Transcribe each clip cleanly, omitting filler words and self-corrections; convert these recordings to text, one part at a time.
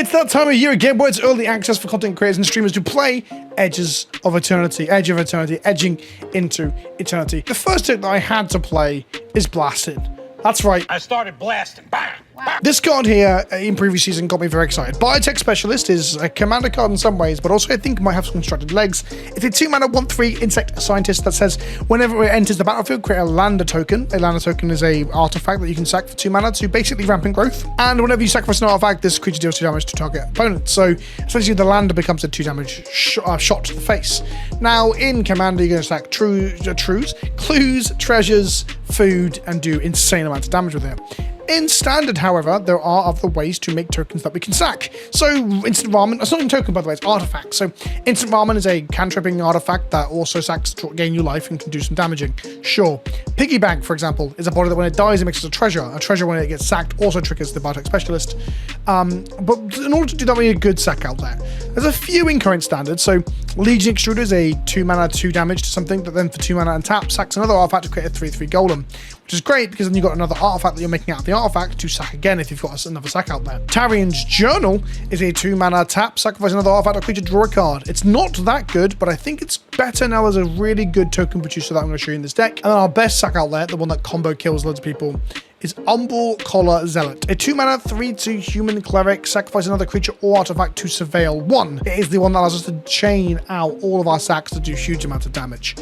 It's that time of year again where it's early access for content creators and streamers to play Edge of Eternity, edging into eternity. The first tip that I had to play is blasting. That's right. I started blasting. Bang! This card here in previous season got me very excited. Biotech Specialist is a commander card in some ways, but also I think might have some constructed legs. It's a 2-mana 1/3 insect scientist that says whenever it enters the battlefield, create a lander token. A lander token is a artifact that you can sack for 2 mana to basically rampant growth. And whenever you sacrifice an artifact, this creature deals 2 damage to target opponent. So essentially the lander becomes a 2 damage shot to the face. Now in commander, you're going to sack trues, clues, treasures, food, and do insane amounts of damage with it. In standard, however, there are other ways to make tokens that we can sack. So instant ramen, it's not even token by the way, it's artifact. So instant ramen is a cantripping artifact that also sacks to gain new life and can do some damaging. Sure. Piggy bank, for example, is a body that when it dies, it makes it a treasure. A treasure when it gets sacked also triggers the Biotech Specialist. But in order to do that, we need a good sack out there. There's a few in current standard. So Legion Extruder is a 2 mana 2 damage to something that then for 2 mana and tap sacks another artifact to create a 3/3 golem, which is great because then you've got another artifact that you're making out of the artifact to sack again if you've got another sack out there. Tarian's Journal is a 2 mana tap, sacrifice another artifact or creature, draw a card. It's not that good, but I think it's better now as a really good token producer that I'm going to show you in this deck. And then our best sack out there, the one that combo kills loads of people, is Umbral Collar Zealot. A 2 mana 3/2 human cleric, sacrifice another creature or artifact to surveil 1. It is the one that allows us to chain out all of our sacks to do huge amounts of damage.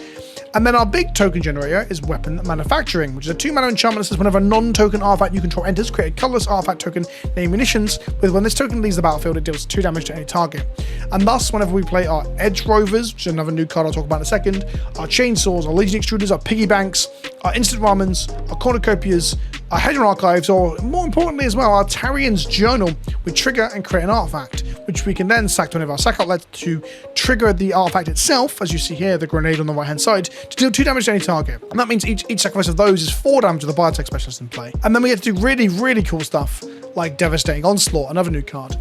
And then our big token generator is Weapon Manufacturing, which is a 2 mana enchantment that says whenever a non-token artifact you control enters, create a colorless artifact token named Munitions, with when this token leaves the battlefield, it deals 2 damage to any target. And thus, whenever we play our Edge Rovers, which is another new card I'll talk about in a second, our Chainsaws, our Legion Extruders, our Piggy Banks, our Instant Ramens, our Cornucopias, our Hedron Archives, or more importantly as well, our Tarian's Journal, we trigger and create an artifact, which we can then sack to one of our sack outlets to trigger the artifact itself, as you see here, the grenade on the right-hand side, to deal 2 damage to any target. And that means each sacrifice of those is 4 damage with the Biotech Specialist in play. And then we get to do really, really cool stuff, like Devastating Onslaught, another new card.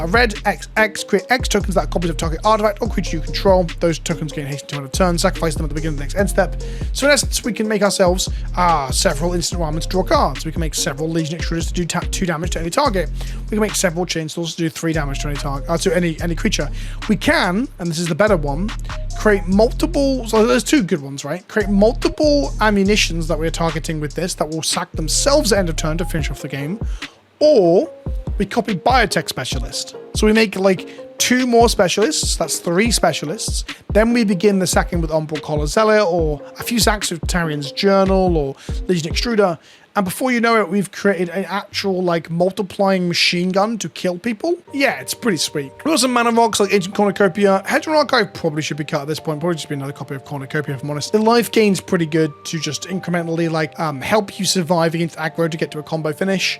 Red XX, create X tokens that are copies of target artifact or creature you control. Those tokens gain haste to end of turn, sacrifice them at the beginning of the next end step. So in essence, we can make ourselves several instant ramens to draw cards. We can make several Legion Extruders to do 2 damage to any target. We can make several Chainsaws to do 3 damage to any target, to any creature. We can, and this is the better one, create multiple, so there's 2 good ones, right? Create multiple ammunitions that we're targeting with this that will sack themselves at end of turn to finish off the game. Or we copy Biotech Specialist. So we make like 2 more specialists, that's 3 specialists. Then we begin the sacking with Umbral Collar Zealot, or a few sacks with Tarian's Journal or Legion Extruder. And before you know it, we've created an actual like multiplying machine gun to kill people. Yeah, it's pretty sweet. We've got some mana rocks like Ancient Cornucopia. Hedron Archive probably should be cut at this point. Probably just be another copy of Cornucopia, if I'm honest. The life gain's pretty good to just incrementally like help you survive against aggro to get to a combo finish.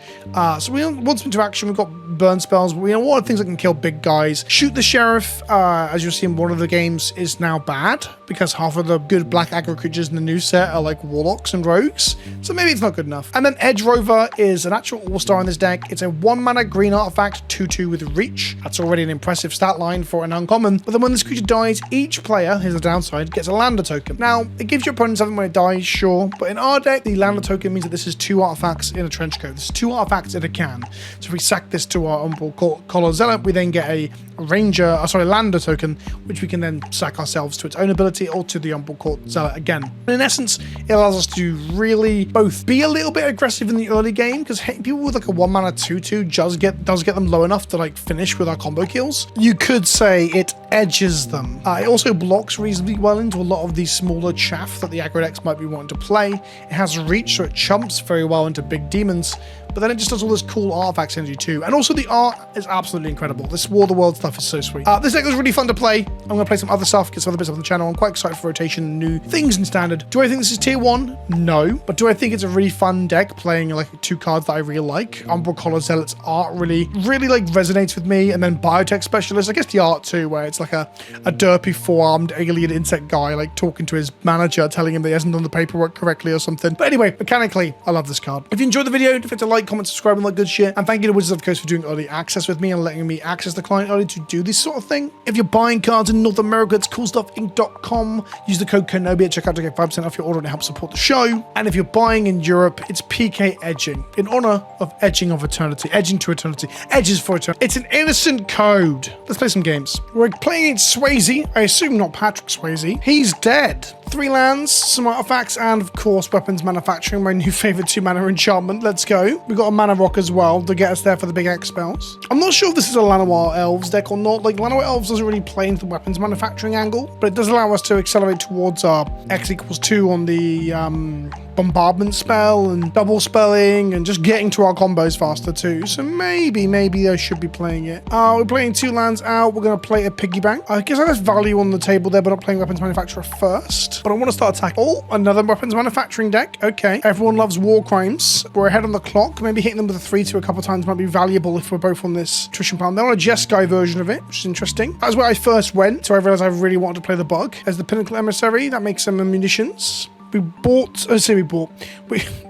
So we want some interaction. We've got burn spells. We know what things that can kill big guys. Shoot the Sheriff, as you'll see in one of the games, is now bad because half of the good black aggro creatures in the new set are like warlocks and rogues. So maybe it's not good enough. And then Edge Rover is an actual all-star in this deck. It's a 1 mana green artifact, 2/2 with reach. That's already an impressive stat line for an uncommon. But then when this creature dies, each player, here's the downside, gets a lander token. Now, it gives your opponent something when it dies, sure. But in our deck, the lander token means that this is 2 artifacts in a trench coat. This is 2 artifacts in a can. So if we sack this to our Umbral Collar Zealot, we then get a lander token, which we can then sack ourselves to its own ability or to the Umbral Collar Zealot again. And in essence, it allows us to really both be a little bit aggressive in the early game, because people with like a 1 mana 2/2 does get them low enough to like finish with our combo kills. You could say it edges them. It also blocks reasonably well into a lot of these smaller chaff that the aggro decks might be wanting to play. It has reach, so it chumps very well into big demons. But then it just does all this cool artifact synergy too. And also the art is absolutely incredible. This War of the World stuff is so sweet. This deck was really fun to play. I'm going to play some other stuff, get some other bits up on the channel. I'm quite excited for rotation, new things in standard. Do I think this is tier 1? No. But do I think it's a really fun deck playing like 2 cards that I really like? Umbral Collar Zealot's art really like resonates with me. And then Biotech Specialist, I guess the art too, where it's like a derpy 4-armed alien insect guy like talking to his manager, telling him that he hasn't done the paperwork correctly or something. But anyway, mechanically, I love this card. If you enjoyed the video, don't forget to like, like, comment, subscribe, and all that good shit. And thank you to Wizards of the Coast for doing early access with me and letting me access the client early to do this sort of thing. If you're buying cards in North America, it's coolstuffinc.com. Use the code KENOBI at checkout to get 5% off your order and help support the show. And if you're buying in Europe, it's PK Edging, in honor of Edging of Eternity. Edging to Eternity. Edges for Eternity. It's an innocent code. Let's play some games. We're playing against Swayze. I assume not Patrick Swayze. He's dead. 3 lands, some artifacts, and of course weapons manufacturing, my new favorite 2-mana enchantment. Let's go. We got a mana rock as well to get us there for the big X spells. I'm not sure if this is a Llanowar Elves deck or not. Like, Llanowar Elves doesn't really play into the weapons manufacturing angle, but it does allow us to accelerate towards our X=2 on the bombardment spell and double spelling and just getting to our combos faster too. So maybe I should be playing it. We're playing 2 lands out. We're going to play a piggy bank. I guess I have value on the table there, but not playing weapons manufacturer first. But I want to start attacking. Oh, another weapons manufacturing deck. Okay. Everyone loves war crimes. We're ahead on the clock. Maybe hitting them with a 3-2 a couple times might be valuable if we're both on this attrition plan. They're on a Jeskai version of it, which is interesting. That's where I first went, so I realized I really wanted to play the bug as the Pinnacle Emissary. That makes some munitions. We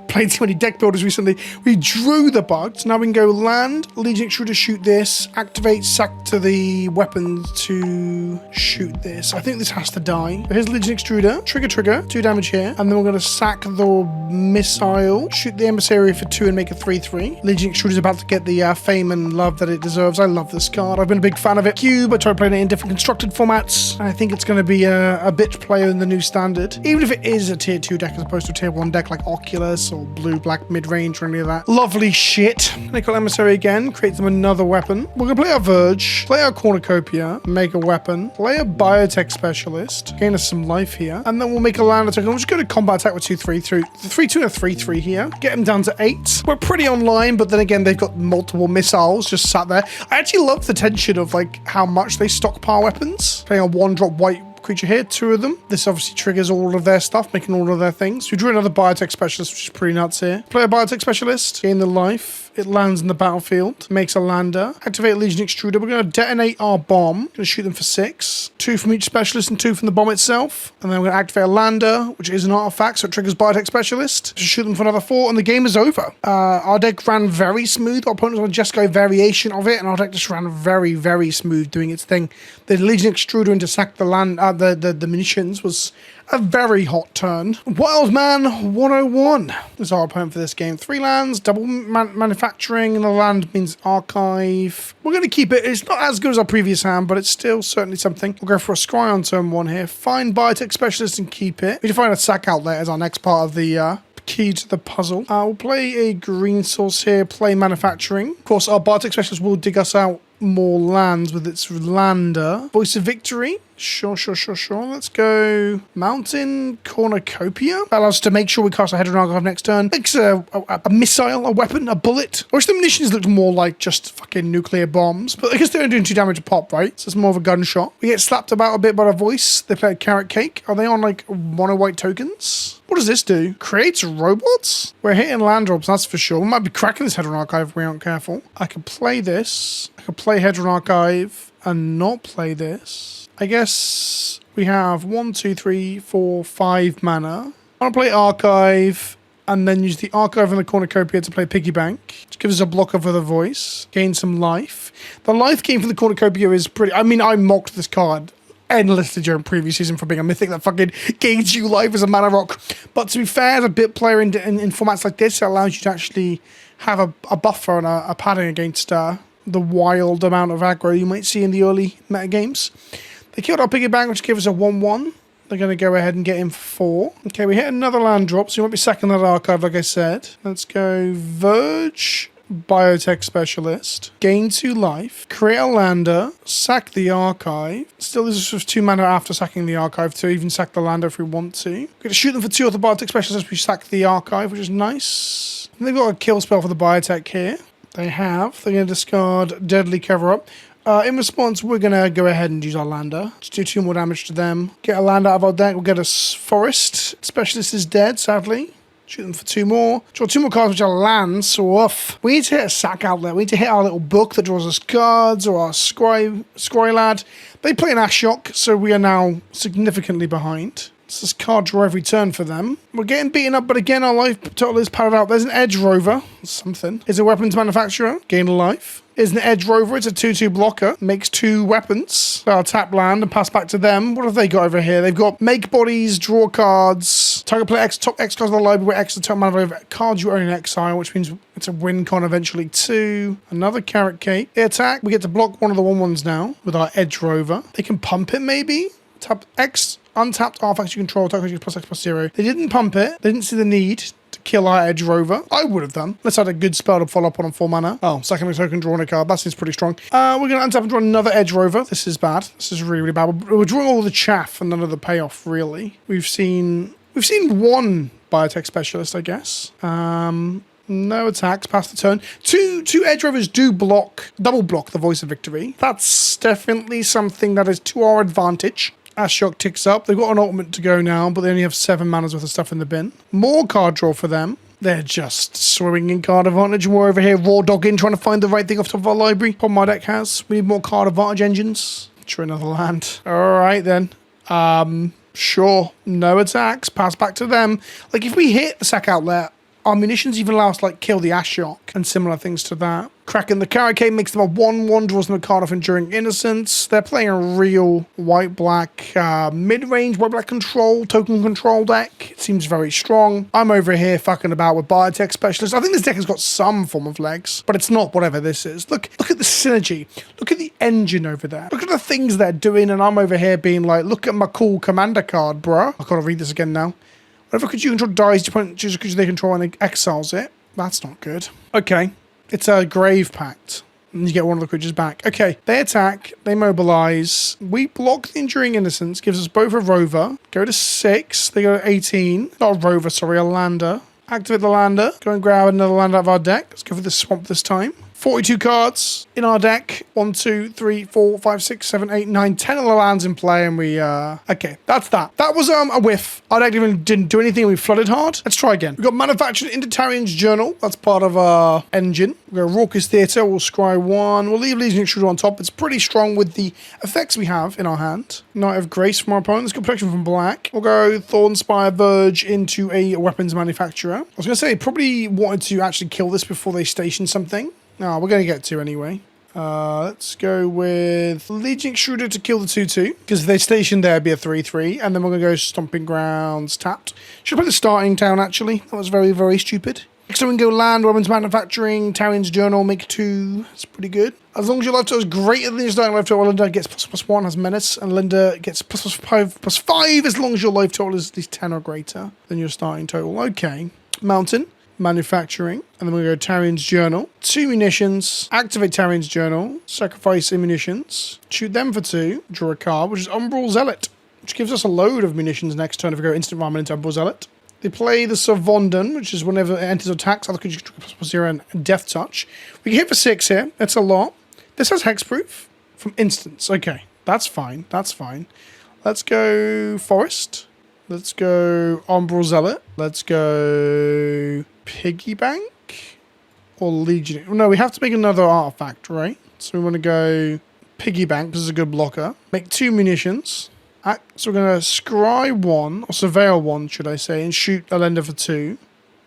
played too many deck builders recently. We drew the bug. So now we can go land, Legion Extruder, shoot this, activate, sack to the weapons to shoot this. I think this has to die. So here's Legion Extruder, trigger, 2 damage here. And then we're going to sack the missile, shoot the emissary for 2 and make a 3/3. Legion Extruder is about to get the fame and love that it deserves. I love this card. I've been a big fan of it. Cube, I tried playing it in different constructed formats. And I think it's going to be a bitch player in the new standard. Even if it is a tier 2 deck as opposed to a tier 1 deck like Oculus or blue-black mid-range or any of that lovely shit. Nickel Emissary again, create them another weapon. We're going to play our Verge, play our Cornucopia, make a weapon, play a Biotech Specialist, gain us some life here, and then we'll make a land attack. I'm just going to combat attack with 2/3 3/2 and a 3/3 here. Get them down to 8. We're pretty online, but then again, they've got multiple missiles just sat there. I actually love the tension of like how much they stockpile weapons. Playing a 1-drop white creature here, 2 of them. This obviously triggers all of their stuff, making all of their things. We drew another Biotech Specialist, which is pretty nuts here. Play a Biotech Specialist, gain the life. It lands in the battlefield, makes a lander. Activate Legion Extruder. We're going to detonate our bomb. Going to shoot them for 6. 2 from each specialist and 2 from the bomb itself. And then we're going to activate a lander, which is an artifact, so it triggers Biotech Specialist. To shoot them for another 4, and the game is over. Our deck ran very smooth. Our opponent was on a Jeskai variation of it, and our deck just ran very, very smooth doing its thing. The Legion Extruder into sack the land, the munitions was a very hot turn. Wildman 101 is our opponent for this game. 3 lands, double manufacturing, and the land means archive. We're going to keep it. It's not as good as our previous hand, but it's still certainly something. We'll go for a scry on turn 1 here. Find Biotech Specialist and keep it. We need to find a sack outlet as our next part of the key to the puzzle. We'll play a green source here, play manufacturing. Of course, our Biotech Specialist will dig us out more lands with its lander. Voice of Victory. Sure. Let's go Mountain Cornucopia. That allows us to make sure we cast a Hedron Archive next turn. Makes a missile, a weapon, a bullet. I wish the munitions looked more like just fucking nuclear bombs, but I guess they're only doing 2 damage a pop, right? So it's more of a gunshot. We get slapped about a bit by a voice. They play a Carrot Cake. Are they on like mono white tokens? What does this do? Creates robots? We're hitting land drops, that's for sure. We might be cracking this Hedron Archive if we aren't careful. I can play this. I can play Hedron Archive and not play this. I guess we have 1, 2, 3, 4, 5 mana. I want to play Archive and then use the Archive and the Cornucopia to play Piggy Bank, which gives us a blocker for the voice, gain some life. The life gain for the Cornucopia is pretty... I mean, I mocked this card endlessly during previous season for being a mythic that fucking gains you life as a mana rock. But to be fair, as a bit player in formats like this, it allows you to actually have a buffer and a padding against the wild amount of aggro you might see in the early meta games. They killed our Piggy Bank, which gives us a 1/1. They're going to go ahead and get him for 4. Okay, we hit another land drop, so you might be sacking that archive, like I said. Let's go Verge, Biotech Specialist, gain 2 life, create a lander, sack the archive. Still, this is just 2 mana after sacking the archive to even sack the lander if we want to. We're going to shoot them for 2 other Biotech Specialists as we sack the archive, which is nice. And they've got a kill spell for the Biotech here. They're going to discard Deadly Cover-Up. In response, we're going to go ahead and use our lander. Just do 2 more damage to them. Get a land out of our deck. We'll get a forest. Specialist is dead, sadly. Shoot them for 2 more. Draw 2 more cards which are lands, so off. We need to hit a sack outlet. We need to hit our little book that draws us cards, or our scry lad. They play an Ashiok, so we are now significantly behind. It's this card draw every turn for them. We're getting beaten up, but again, our life total is padded out. There's an Edge Rover. Something. Is a weapons manufacturer. Gain a life. Is an Edge Rover. It's a 2/2 blocker. Makes 2 weapons. I'll tap land and pass back to them. What have they got over here? They've got make bodies, draw cards, target play X, top X cards of the library where X is the total amount of cards you own in exile, which means it's a win con eventually too. Another carrot cake. The attack. We get to block one of the 1/1s now with our Edge Rover. They can pump it maybe. Tap X. Untapped artifacts you control, attack plus X plus 0. They didn't pump it. They didn't see the need to kill our Edge Rover. I would have done. Let's add a good spell to follow up on 4 mana. Oh, second token drawn a card. That seems pretty strong. We're going to untap and draw another Edge Rover. This is bad. This is really, really bad. We're drawing all the chaff and none of the payoff, really. We've seen one biotech specialist, I guess. No attacks, pass the turn. Two Edge Rovers do double block the Voice of Victory. That's definitely something that is to our advantage. Ashiok ticks up. They've got an ultimate to go now, but they only have 7 mana's worth of stuff in the bin. More card draw for them. They're just swinging card advantage. We're over here raw dogging, trying to find the right thing off the top of our library. Problem my deck has. We need more card advantage engines. Try another land. Alright then. Sure. No attacks. Pass back to them. Like if we hit the sack outlet, our munitions even allow us to like kill the Ashiok and similar things to that. Cracking the Carricade makes them a 1/1, draws them a card off Enduring Innocence. They're playing a real white-black mid-range white-black token control deck. It seems very strong. I'm over here fucking about with Biotech Specialists. I think this deck has got some form of legs, but it's not whatever this is. Look at the synergy. Look at the engine over there. Look at the things they're doing, and I'm over here being like, look at my cool commander card, bruh. I've got to read this again now. Whatever creature you control dies, your opponent chooses a creature they control and exiles it. That's not good. Okay. It's a Grave Pact. And you get one of the creatures back. Okay. They attack. They mobilize. We block the Enduring Innocence. Gives us both a Rover. Go to 6. They go to 18. Not a Rover, sorry. A Lander. Activate the Lander. Go and grab another Lander out of our deck. Let's go for the Swamp this time. 42 cards in our deck. 1, 2, 3, 4, 5, 6, 7, 8, 9, 10 of the lands in play, and we okay, that's that. That was a whiff. Our deck even didn't do anything, we flooded hard. Let's try again. We got manufactured into Tarian's Journal. That's part of our engine. We got Raucous Theatre, we'll scry 1. We'll leave Legion Intruder on top. It's pretty strong with the effects we have in our hand. Knight of Grace from our opponent. Let's go protection from black. We'll go Thornspire Verge into a weapons manufacturer. I was gonna say probably wanted to actually kill this before they station something. No, we're going to get 2 anyway. Let's go with Legion Extruder to kill the 2/2. Because if they station there, it'd be a 3/3. And then we're going to go Stomping Grounds tapped. Should have put the starting town, actually. That was very, very stupid. Next time we can go land, weapons manufacturing, Tarian's Journal, make 2. That's pretty good. As long as your life total is greater than your starting life total, Linda gets ++1, has Menace. And Linda gets ++5 as long as your life total is at least 10 or greater than your starting total. Okay. Mountain. Manufacturing, and then we go Tarian's Journal. 2 munitions, activate Tarian's Journal, sacrifice munitions, shoot them for 2, draw a card, which is Umbral Zealot, which gives us a load of munitions next turn if we go instant ramen into Umbral Zealot. They play the Savondan, which is whenever it enters attacks, other creatures ++0 and Death Touch. We can hit for 6 here, that's a lot. This has Hexproof from instants. Okay, that's fine, that's fine. Let's go Forest. Let's go Umbral Zealot. Let's go Piggy Bank or Legion. No, we have to make another artifact, right? So we want to go Piggy Bank. This is a good blocker. Make 2 munitions. So we're going to scry 1 or surveil 1, should I say, and shoot a lender for 2.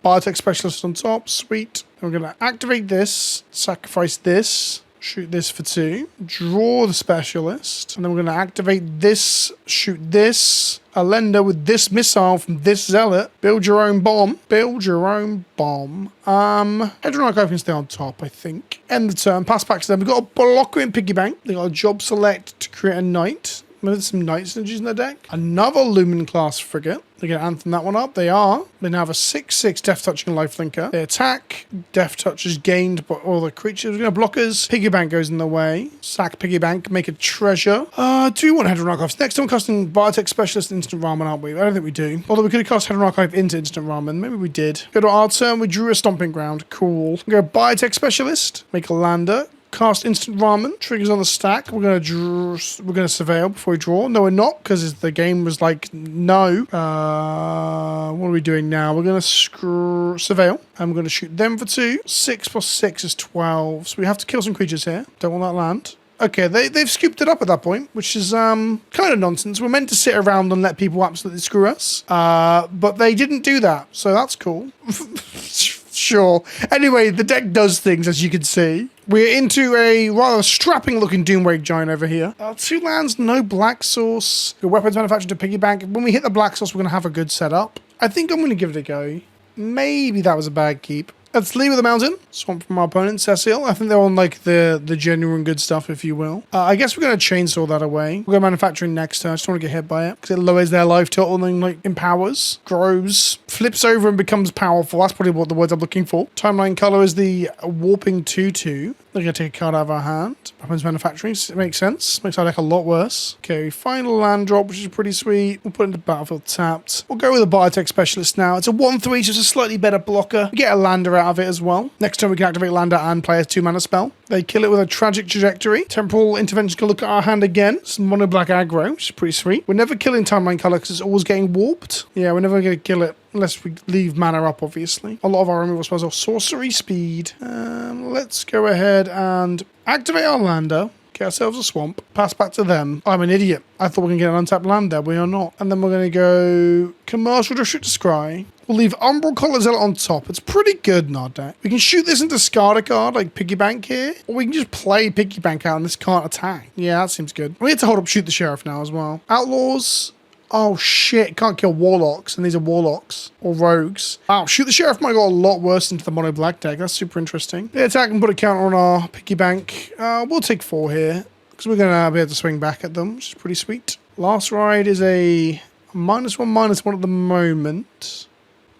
Biotech Specialist on top. Sweet. Then we're going to activate this, sacrifice this. Shoot this for 2. Draw the Specialist. And then we're going to activate this. Shoot this. A lender with this missile from this Zealot. Build your own bomb. Build your own bomb. Hedron Archive can stay on top, I think. End the turn. Pass back to them. We've got a blocker in Piggy Bank. They've got a job select to create a knight. Maybe there's some knight synergies in their deck. Another Lumen class frigate. They're going to anthem that one up. They are. They now have a 6/6 Death Touch and Lifelinker. They attack. Death Touch is gained by all the creatures. We're going to blockers. Piggy Bank goes in the way. Sack Piggy Bank. Make a treasure. Do we want Hedron Archive? Next time we're casting Biotech Specialist Instant Ramen, aren't we? I don't think we do. Although we could have cast Hedron Archive into Instant Ramen. Maybe we did. Go to our turn. We drew a Stomping Ground. Cool. We go Biotech Specialist. Make a Lander. Cast Instant Ramen. Triggers on the stack. We're gonna surveil before we draw. No, we're not, because the game was like no. What are we doing now? We're gonna surveil. And we're gonna shoot them for 2. 6 + 6 is 12. So we have to kill some creatures here. Don't want that land. Okay, they've scooped it up at that point, which is kind of nonsense. We're meant to sit around and let people absolutely screw us, but they didn't do that, so that's cool. Sure. Anyway, the deck does things, as you can see. We're into a rather strapping-looking Doomwake Giant over here. 2 lands, no black source. Your weapons manufactured to piggy bank. When we hit the black source, we're going to have a good setup. I think I'm going to give it a go. Maybe that was a bad keep. Let's leave with the mountain. Swamp from our opponent, Cecil. I think they're on like the genuine good stuff, if you will. I guess we're going to chainsaw that away. We'll go manufacturing next turn. I just don't want to get hit by it because it lowers their life total and then like empowers, grows, flips over and becomes powerful. That's probably what the words I'm looking for. Timeline color is the warping 2/2. They're going to take a card out of our hand. Weapons manufacturing makes sense. Makes our deck a lot worse. Okay, final land drop, which is pretty sweet. We'll put it into battlefield tapped. We'll go with a biotech specialist now. It's a 1/3, so it's a slightly better blocker. We get a lander out of it as well. Next turn we can activate lander and play a 2-mana spell. They kill it with a tragic trajectory. Temporal intervention can look at our hand again. It's mono black aggro, which is pretty sweet. We're never killing timeline color because it's always getting warped. Yeah, we're never going to kill it unless we leave mana up, obviously. A lot of our removal spells are sorcery speed. Let's go ahead and activate our lander. Get ourselves a swamp. Pass back to them. I'm an idiot. I thought we were going to get an untapped lander. We are not. And then we're going to go commercial district to scry. We'll leave Umbral Collar Zealot on top. It's pretty good in our deck. We can shoot this and discard a card like Piggy Bank here. Or we can just play Piggy Bank out and this can't attack. Yeah, that seems good. We have to hold up Shoot the Sheriff now as well. Outlaws. Oh shit, can't kill Warlocks, and these are Warlocks, or Rogues. Wow, Shoot the Sheriff might go a lot worse into the mono black deck. That's super interesting. They attack and put a counter on our Piggy Bank. We'll take 4 here, because we're going to be able to swing back at them, which is pretty sweet. Last Ride is a -1/-1 at the moment.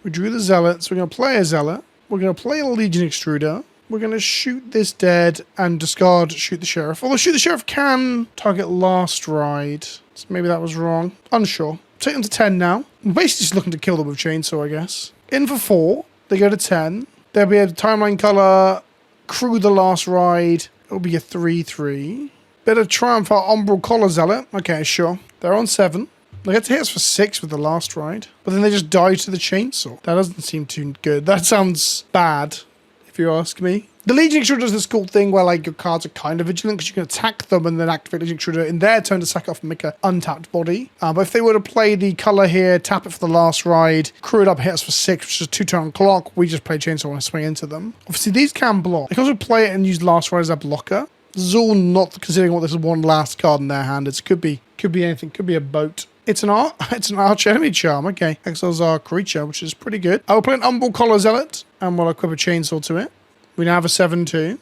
We drew the Zealot, so we're going to play a Zealot. We're going to play a Legion Extruder. We're going to shoot this dead and discard Shoot the Sheriff. Although Shoot the Sheriff can target Last Ride. So maybe that was wrong. Unsure. Take them to 10 now. I'm basically just looking to kill them with Chainsaw, I guess. In for 4. They go to 10. They'll be able to timeline color, crew the Last Ride. It'll be a 3/3. Bit of Triumph our Umbral Collar Zealot. Okay, sure. They're on 7. They get to hit us for 6 with the Last Ride. But then they just die to the Chainsaw. That doesn't seem too good. That sounds bad, if you ask me. The Legion Extruder does this cool thing where like your cards are kind of vigilant because you can attack them and then activate Legion Extruder in their turn to sack off and make an untapped body. But if they were to play the color here, tap it for the Last Ride, crew it up, hit us for 6, which is a 2-turn clock, we just play Chainsaw and swing into them. Obviously these can block. They can also play it and use Last Ride as a blocker. This is all not considering what this is one last card in their hand. It could be anything. Could be a boat. It's an arch enemy charm. Okay, exiles our creature, which is pretty good. I will play an Umbral Collar Zealot and we'll equip a chainsaw to it. We now have a 7/2,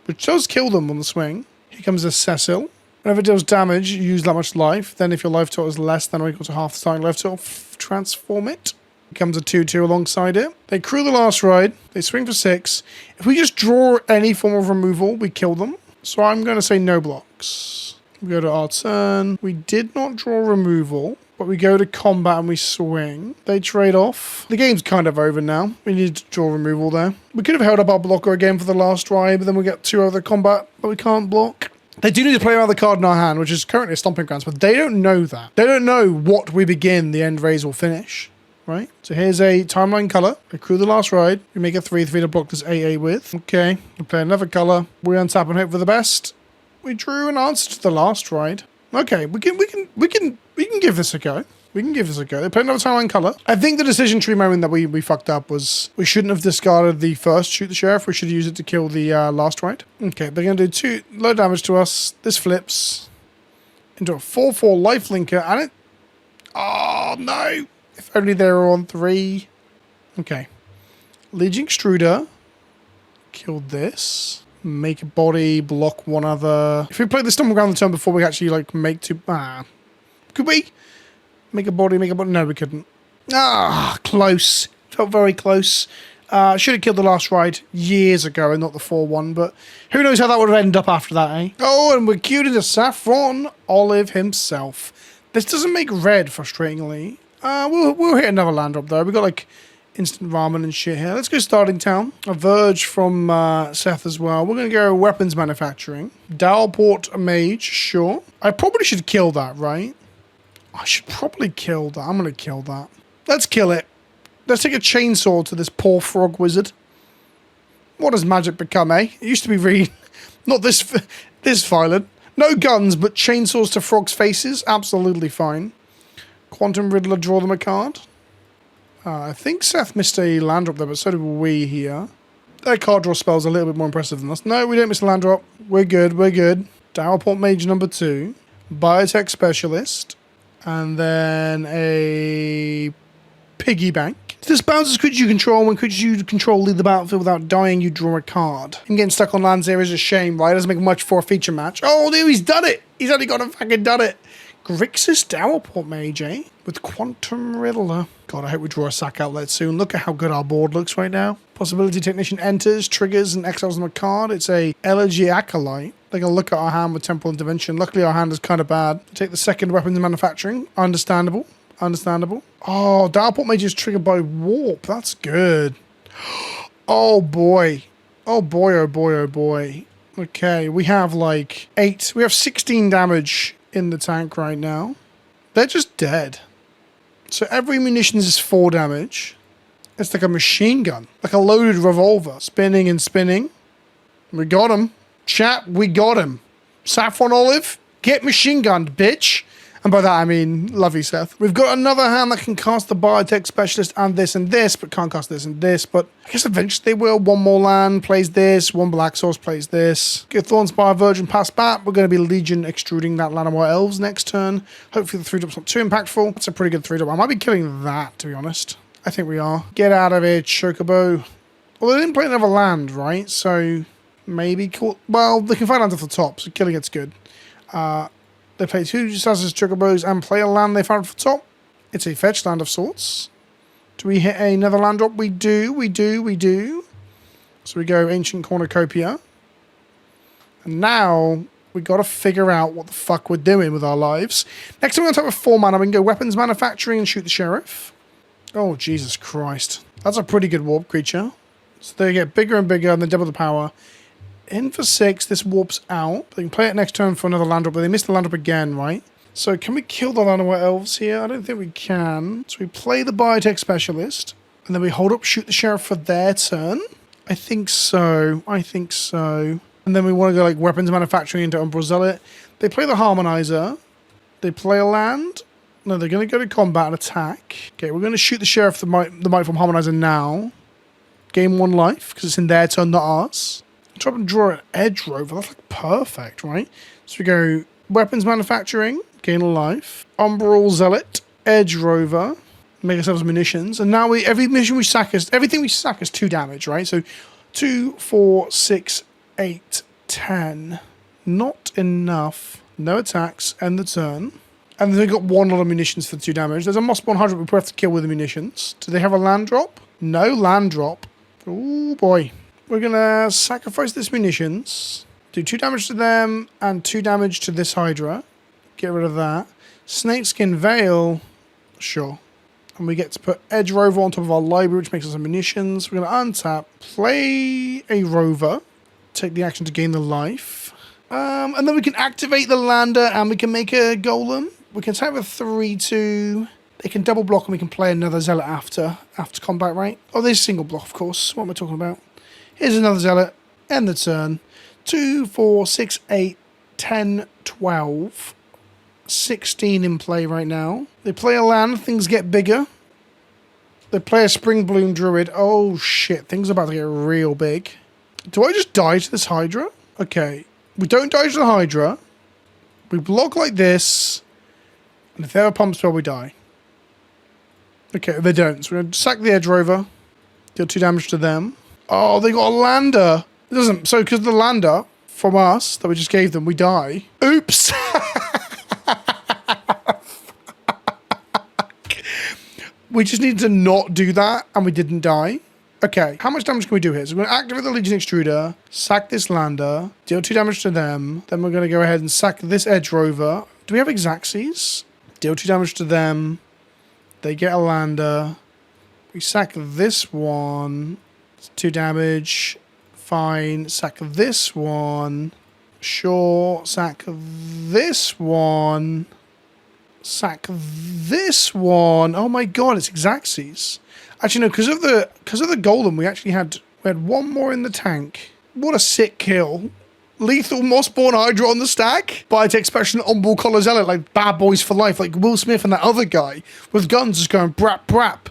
which does kill them on the swing. Here comes a Cecil. Whenever it deals damage, you use that much life. Then if your life total is less than or equal to half the starting life total, transform it. Here comes a 2/2 alongside it. They crew the Last Ride. They swing for 6. If we just draw any form of removal, we kill them. So I'm going to say no blocks. We go to our turn. We did not draw removal, but we go to combat and we swing. They trade off. The game's kind of over now. We need to draw removal there. We could have held up our blocker again for the Last Ride, but then we get 2 other combat, but we can't block. They do need to play another card in our hand, which is currently a Stomping Grounds, but they don't know that. They don't know what we begin, the end raise will finish. Right? So here's a timeline color. We crew the Last Ride. We make a 3/3 to block this AA with. Okay. We play another color. We untap and hope for the best. We drew an answer to the Last Ride. Okay, we can give this a go. We can give this a go. They play another timeline color. I think the decision tree moment that we fucked up was we shouldn't have discarded the first Shoot the Sheriff. We should have used it to kill the Last Ride. Okay, they're going to do 2 low damage to us. This flips into a 4/4 lifelinker and it... Oh, no. If only they were on 3. Okay. Legion Extruder. Killed this. Make a body, block one other. If we played the Stomping Ground the turn before, we actually like make 2. Could we? Make a body, No, we couldn't. Close. Felt very close. Should have killed the Last Ride years ago and not the 4/1, but who knows how that would have ended up after that, eh? Oh, and we're queued into SaffronOlive himself. This doesn't make red, frustratingly. We'll hit another land drop though. We've got like instant ramen and shit here. Let's go starting town. A Verge from Seth as well. We're going to go weapons manufacturing. Dowport Mage, sure. I probably should kill that, right? I should probably kill that. I'm going to kill that. Let's kill it. Let's take a chainsaw to this poor frog wizard. What has magic become, eh? It used to be really... not this violent. No guns, but chainsaws to frogs' faces. Absolutely fine. Quantum Riddler, draw them a card. I think Seth missed a land drop there, but so did we here. Their card draw spell's a little bit more impressive than us. No, we don't miss a land drop. We're good, we're good. Dowerport Mage number 2. Biotech Specialist. And then a Piggy Bank. This bounces creatures you control. When creatures you control leave the battlefield without dying, you draw a card. Him getting stuck on lands here is a shame, right? It doesn't make much for a feature match. Oh, dude, he's done it! He's only got to fucking done it. Grixis Dowerport Mage, eh? With Quantum Riddler. God, I hope we draw a sack outlet soon. Look at how good our board looks right now. Possibility Technician enters, triggers, and exiles on a card. It's a Elegy Acolyte. They're going to look at our hand with Temporal Intervention. Luckily, our hand is kind of bad. Take the second Weapons Manufacturing. Understandable. Understandable. Oh, Dowerport Mage is triggered by Warp. That's good. Oh, boy. Oh, boy, oh, boy, oh, boy. Okay, we have like 8. We have 16 damage in the tank right now. They're just dead. So every munitions is 4 damage. It's like a machine gun. Like a loaded revolver. Spinning and spinning. We got him. Chat, we got him. SaffronOlive, get machine gunned, bitch. And by that I mean, love you, Seth. We've got another hand that can cast the Biotech Specialist and this, but can't cast this and this. But I guess eventually they will. One more land plays this. One black source plays this. Get Thornspire Virgin past bat. We're going to be Legion extruding that land of White Elves next turn. Hopefully the 3-drop's not too impactful. That's a pretty good 3-drop. I might be killing that, to be honest. I think we are. Get out of here, Chocobo. Well, they didn't play another land, right? So maybe cool. Well, they can find land off the top, so killing it's good. They play 2 Justice Chocobos and play a land they found off the top. It's a fetch land of sorts. Do we hit another land drop? We do, we do, we do. So we go Ancient Cornucopia. And now we got to figure out what the fuck we're doing with our lives. Next time we're going to type of 4 mana, we can go Weapons Manufacturing and shoot the Sheriff. Oh, Jesus Christ. That's a pretty good warp creature. So they get bigger and bigger and then double the power. In for 6, this warps out. They can play it next turn for another land drop, but they missed the land drop again, right? So can we kill the land of White Elves here? I don't think we can. So we play the Biotech Specialist, and then we hold up shoot the Sheriff for their turn. I think so. I think so. And then we want to go like Weapons Manufacturing into Umbral Zealot. They play the Harmonizer. They play a land. No, they're going to go to combat and attack. Okay, we're going to shoot the Sheriff, the Might from Harmonizer now. Gain 1 life, because it's in their turn, not ours. Try and draw an Edge Rover. That's like perfect, right? So we go Weapons Manufacturing, gain a life. Umbral Zealot, Edge Rover, make ourselves munitions. And now every mission we sack is, everything we sack is 2 damage, right? So 2, 4, 6, 8, 10. Not enough. No attacks, end the turn. And then they've got 1 lot of munitions for the 2 damage. There's a Moss 100 we have to kill with the munitions. Do they have a land drop? No land drop. Oh boy. We're going to sacrifice this munitions, do 2 damage to them and 2 damage to this Hydra. Get rid of that. Snakeskin Veil, sure. And we get to put Edge Rover on top of our library, which makes us some munitions. We're going to untap, play a Rover, take the action to gain the life. And then we can activate the Lander and we can make a Golem. We can attack with 3-2. They can double block and we can play another Zealot after combat, right? Oh, there's single block, of course. What am I talking about? Here's another Zealot. End the turn. 2, 4, 6, 8, 10, 12. 16 in play right now. They play a land. Things get bigger. They play a Spring Bloom Druid. Oh, shit. Things are about to get real big. Do I just die to this Hydra? Okay. We don't die to the Hydra. We block like this. And if they have a pump spell, we die. Okay, they don't. So we're going to sack the Edge Rover. Deal 2 damage to them. Oh, they got a Lander. It doesn't. So, because the Lander from us that we just gave them, we die. Oops. We just needed to not do that, and we didn't die. Okay, how much damage can we do here? So we're going to activate the Legion Extruder, sack this Lander, deal 2 damage to them. Then we're going to go ahead and sack this Edge Rover. Do we have Exaxes? Deal 2 damage to them. They get a Lander. We sack this one. 2 damage. Fine. Sack this one. Sure. Sack this one. Sack this one. Oh my god, it's Exaxes. Actually, no, because of the Golem, we had 1 more in the tank. What a sick kill. Lethal Mossborn Hydra on the stack. Biotech Special on-ball Collar Zealot, like Bad Boys for Life, like Will Smith and that other guy with guns just going brap brap.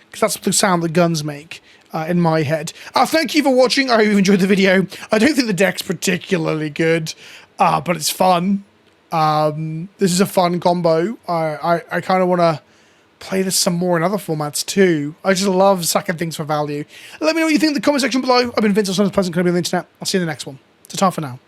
Because that's the sound that guns make in my head. Thank you for watching. I hope you enjoyed the video. I don't think the deck's particularly good, but it's fun. This is a fun combo. I kind of want to play this some more in other formats too. I just love sucking things for value. Let me know what you think in the comment section below. I've been Vince, Pleasant Kenobi on the internet. I'll see you in the next one. Ta-ta for now.